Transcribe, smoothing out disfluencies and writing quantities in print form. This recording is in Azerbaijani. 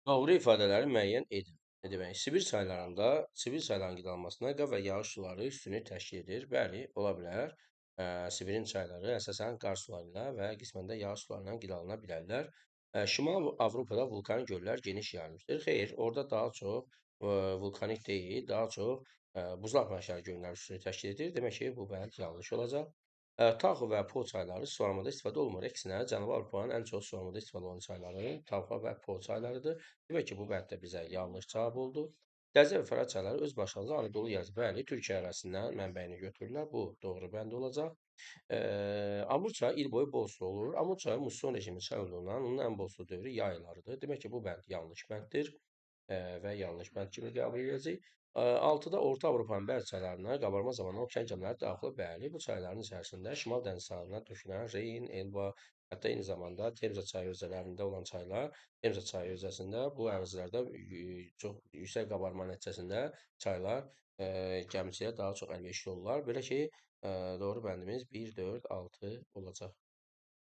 Doğru ifadələri müəyyən edin. Ne demək? Sibir çaylarının qidalanmasına qar və yağış suları üstünlük təşkil edir. Bəli, ola bilər. Sibirin çayları əsasən qar suları ilə və qismən də yağış suları ilə qidalana bilərlər. Şimal Avropada vulkanik göllər geniş yayılmışdır. Xeyr, orada daha çox vulkanik deyil, daha çox buzlaq mənşəli göllər üstünlük təşkil edir. Demək ki, bu bənd yanlış olacaq. Tağ və Po çayları suvarmada istifadə olunmur. Əksinə, Cənubi Avropanın ən çox suvarmada istifadə olunan çayları Tağ və Po çaylarıdır. Demək ki, bu bənd də bizə yanlış cavab oldu. Dəclə və Fərat çayları öz başlarına Anadolu yazı, bəli, Türkiyə ərazisindən mənbəyini götürürlər. Bu doğru bənd olacaq. Amur çayı il boyu bol su olur. Amur çayı muson rejimi çay olduğundan onun ən bol su dövrü yay aylarıdır. Demək ki, bu bənd yanlış bənddir və yanlış bənd kimi qəbul edəcəyik. 6-da Orta Avropanın bəzi çaylarına qabarma zamanı okean gəmiləri daxil. Bəli, bu çayların içərisində Şimal dəniz sahilinə tökülən Reyn, Elba, hətta eyni zamanda Temza çayı özələrində olan çaylar, Temza çayı özəsində bu ərazilərdə çox yüksək qabarma nəticəsində çaylar gəmiçiyə daha çox əlverişli olurlar. Belə ki, doğru bəndimiz 1, 4, 6 olacaq.